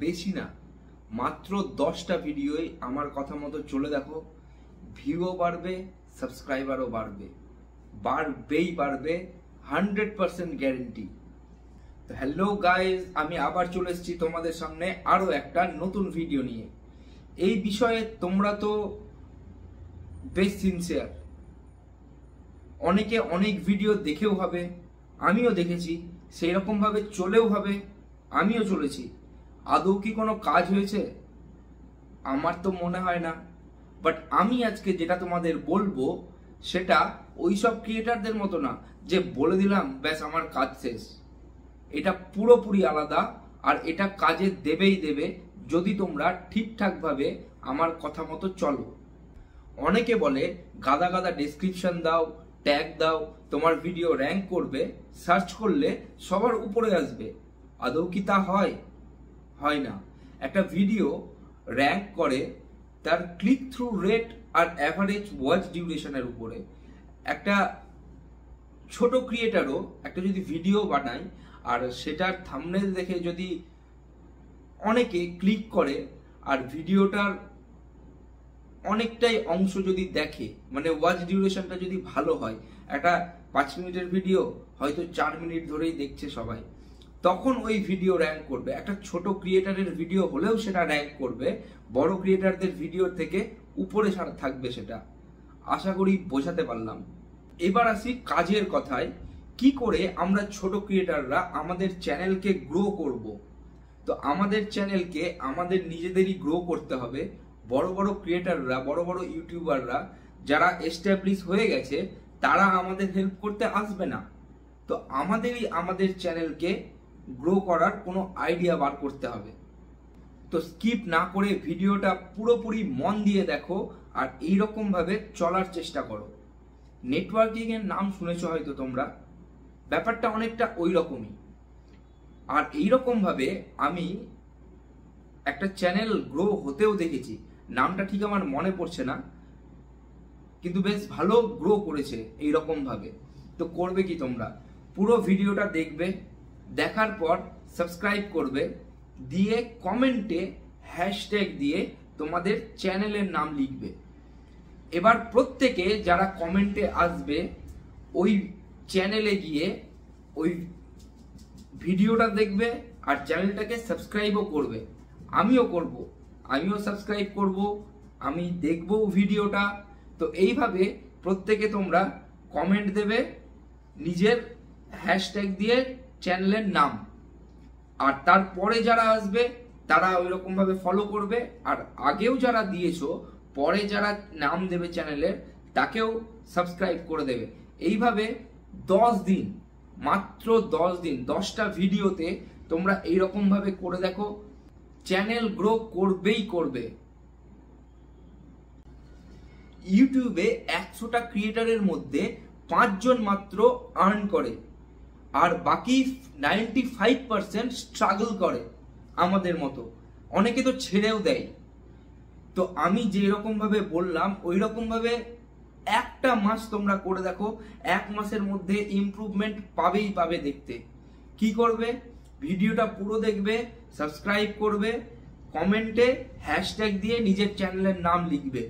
বেশি না, মাত্র 10টা ভিডিওই আমার কথা মতো চলে দেখো, ভিউও বাড়বে, সাবস্ক্রাইবারও বাড়বে, বাড়বে 100% গ্যারেন্টি। তো হ্যালো গাইজ, আমি আবার চলে এসেছি তোমাদের সামনে আরো একটা নতুন ভিডিও নিয়ে। এই বিষয়ে তোমরা তো বেশ সিনসিয়ার, অনেকে অনেক ভিডিও দেখেও হবে, আমিও দেখেছি, সেই রকম ভাবে চলেও হবে, আমিও চলেছি। আদৌ কি কোনো কাজ হয়েছে? আমার তো মনে হয় না। বাট আমি আজকে যেটা তোমাদের বলবো সেটা ওইসব ক্রিয়েটারদের মতো না যে বলে দিলাম ব্যাস আমার কাজ শেষ। এটা পুরোপুরি আলাদা, আর এটা কাজে দেবেই দেবে যদি তোমরা ঠিকঠাক ভাবে আমার কথা মতো চলো। অনেকে বলে গাদা গাদা ডেসক্রিপশন দাও, ট্যাগ দাও, তোমার ভিডিও র্যাঙ্ক করবে, সার্চ করলে সবার উপরে আসবে। আদৌ কি তা হয়? হয় না। একটা ভিডিও র্যাঙ্ক করে তার ক্লিক থ্রু রেট আর অ্যাভারেজ ওয়াচ ডিউরেশনের উপরে। একটা ছোট ক্রিয়েটারও একটা যদি ভিডিও বানায় আর সেটার থাম্বনেল দেখে যদি অনেকে ক্লিক করে আর ভিডিওটার অনেকটাই অংশ যদি দেখে, মানে ওয়াচ ডিউরেশনটা যদি ভালো হয়, একটা 5 মিনিটের ভিডিও হয়তো 4 মিনিট ধরেই দেখছে সবাই, তখন ওই ভিডিও র্যাঙ্ক করবে। একটা ছোট ক্রিয়েটারের ভিডিও হলেও সেটা র্যাঙ্ক করবে, বড় ক্রিয়েটারদের ভিডিওর থেকে উপরে থাকবে। সেটা আশা করি বোঝাতে পারলাম। এবার আসি কাজের কথায়। কি করে আমরা ছোট ক্রিয়েটাররা আমাদের চ্যানেলকে গ্রো করব? তো আমাদের চ্যানেলকে আমাদের নিজেদেরই গ্রো করতে হবে। বড় বড় ক্রিয়েটাররা, বড় বড় ইউটিউবাররা যারা এস্টাবলিশ হয়ে গেছে তারা আমাদের হেল্প করতে আসবে না। তো আমাদেরই আমাদের চ্যানেলকে গ্রো করার কোনো আইডিয়া বার করতে হবে। তো স্কিপ না করে ভিডিওটা পুরোপুরি মন দিয়ে দেখো আর এইরকম ভাবে চলার চেষ্টা করো। নেটওয়ার্কিং এর নাম শুনেছো হয়তো তোমরা, ব্যাপারটা অনেকটা ওই রকমই। আর এইরকম ভাবে আমি একটা চ্যানেল গ্রো হতেও দেখেছি, নামটা ঠিক আমার মনে পড়ছে না, কিন্তু বেশ ভালো গ্রো করেছে এইরকম ভাবে। তো করবে কি, তোমরা পুরো ভিডিওটা দেখবে, দেখার পর সাবস্ক্রাইব করবে, দিয়ে কমেন্টে হ্যাশট্যাগ দিয়ে তোমাদের চ্যানেলের নাম লিখবে। এবার প্রত্যেকে যারা কমেন্টে আসবে ওই চ্যানেলে গিয়ে ওই ভিডিওটা দেখবে আর চ্যানেলটাকে সাবস্ক্রাইবও করবে। আমিও করব, আমিও সাবস্ক্রাইব করব, আমি দেখবো ভিডিওটা। তো এইভাবে প্রত্যেকে তোমরা কমেন্ট দেবে নিজের হ্যাশট্যাগ দিয়ে চ্যানেলের নাম, আর তারপরে যারা আসবে তারা ওই রকম ভাবে ফলো করবে, আর আগেও যারা দিয়েছো পরে যারা নাম দেবে চ্যানেলের তাকেও সাবস্ক্রাইব করে দেবে। এইভাবে 10 দিন, মাত্র 10 দিন, 10টা ভিডিওতে তোমরা এইরকম ভাবে করে দেখো, চ্যানেল গ্রো করবেই করবে। ইউটিউবে 100টা ক্রিয়েটারের মধ্যে 5 জন মাত্র আর্ন করে, আর বাকি 95% স্ট্রাগল করে আমাদের মতো। অনেকে তো ছেড়েও দেয়। তো আমি যে রকম ভাবে বললাম ওই রকম ভাবে একটা মাস তোমরা করে দেখো, 1 মাসের মধ্যে ইমপ্রুভমেন্ট পাবে দেখতে। কি করবে? ভিডিওটা পুরো দেখবে, সাবস্ক্রাইব করবে, কমেন্টে হ্যাশট্যাগ দিয়ে নিজের চ্যানেলের নাম লিখবে।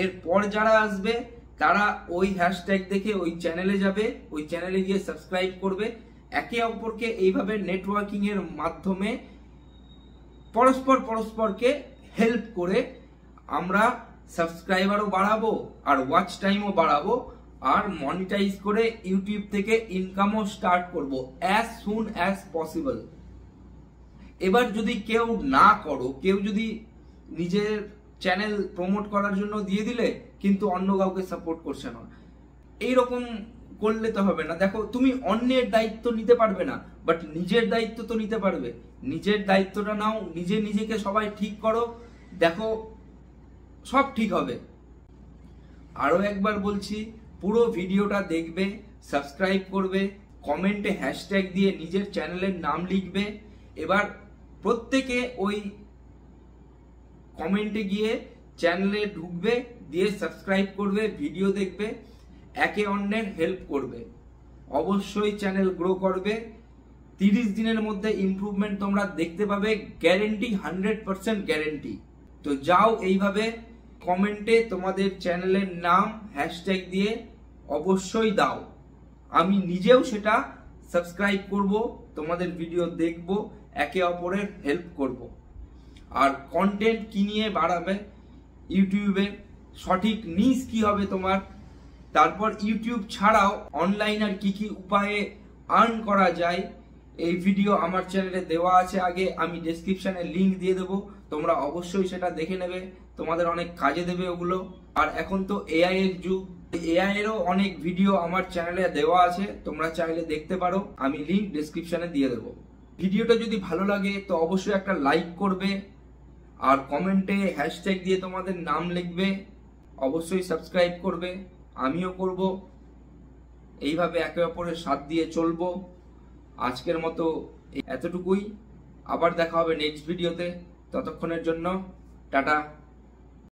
এরপর যারা আসবে তারা ওই হ্যাশট্যাগ দেখে ওই চ্যানেলে যাবে, ওই চ্যানেলে গিয়ে সাবস্ক্রাইব করবে। একে অপরকে এইভাবে নেটওয়ার্কিং এর মাধ্যমে পরস্পরকে হেল্প করে আমরা সাবস্ক্রাইবারও বাড়াবো আর ওয়াচ টাইমও বাড়াবো, আর মনিটাইজ করে ইউটিউব থেকে ইনকামও স্টার্ট করব অ্যাজ সুন অ্যাজ পসিবল। এবার যদি কেউ না করো, কেউ যদি নিজের চ্যানেল প্রমোট করার জন্য দিয়ে দিলে কিন্তু অন্য কাউকে সাপোর্ট করছে না, এইরকম করলে তো হবে না। দেখো, তুমি অন্যের দায়িত্ব নিতে পারবে না, বাট নিজের দায়িত্ব তো নিতে পারবে। নিজের দায়িত্বটা নাও, নিজেকে সবাই ঠিক করো, দেখো সব ঠিক হবে। আরো একবার বলছি, পুরো ভিডিওটা দেখবে, সাবস্ক্রাইব করবে, কমেন্টে হ্যাশট্যাগ দিয়ে নিজের চ্যানেলের নাম লিখবে। এবার প্রত্যেকে ওই কমেন্টে গিয়ে চ্যানেলে ঢুকবে, দিয়ে সাবস্ক্রাইব করবে, ভিডিও দেখবে, একে অন্যের হেল্প করবে। অবশ্যই চ্যানেল গ্রো করবে। 30 দিনের মধ্যে ইমপ্রুভমেন্ট তোমরা দেখতে পাবে, গ্যারেন্টি, 100% গ্যারেন্টি। তো যাও এইভাবে কমেন্টে তোমাদের চ্যানেলের নাম হ্যাশট্যাগ দিয়ে অবশ্যই দাও। আমি নিজেও সেটা সাবস্ক্রাইব করব, তোমাদের ভিডিও দেখব, একে অপরের হেল্প করব। আর কন্টেন্ট কি নিয়ে বাড়াবে ইউটিউবে, সঠিক নিজ কি হবে তোমার, তারপর ইউটিউব ছাড়াও অনলাইন আর কি কি উপায়ে আর্ন করা যায়, এই ভিডিও আমার চ্যানেলে দেওয়া আছে আগে, আমি ডেসক্রিপশনে লিংক দিয়ে দেবো, তোমরা অবশ্যই সেটা দেখে নেবে, তোমাদের অনেক কাজে দেবে ওগুলো। আর এখন তো এআই এর যুগ, এআই এরও অনেক ভিডিও আমার চ্যানেলে দেওয়া আছে, তোমরা চাইলে দেখতে পারো, আমি লিংক ডেসক্রিপশনে দিয়ে দেবো। ভিডিওটা যদি ভালো লাগে তো অবশ্যই একটা লাইক করবে, আর কমেন্টে হ্যাশট্যাগ দিয়ে তোমাদের নাম লিখবে, অবশ্যই সাবস্ক্রাইব করবে, আমিও করব। এইভাবে একে অপরের সাথ দিয়ে চলবো। আজকের মতো এতটুকুই, আবার দেখা হবে নেক্সট ভিডিওতে। ততক্ষণের জন্য টাটা।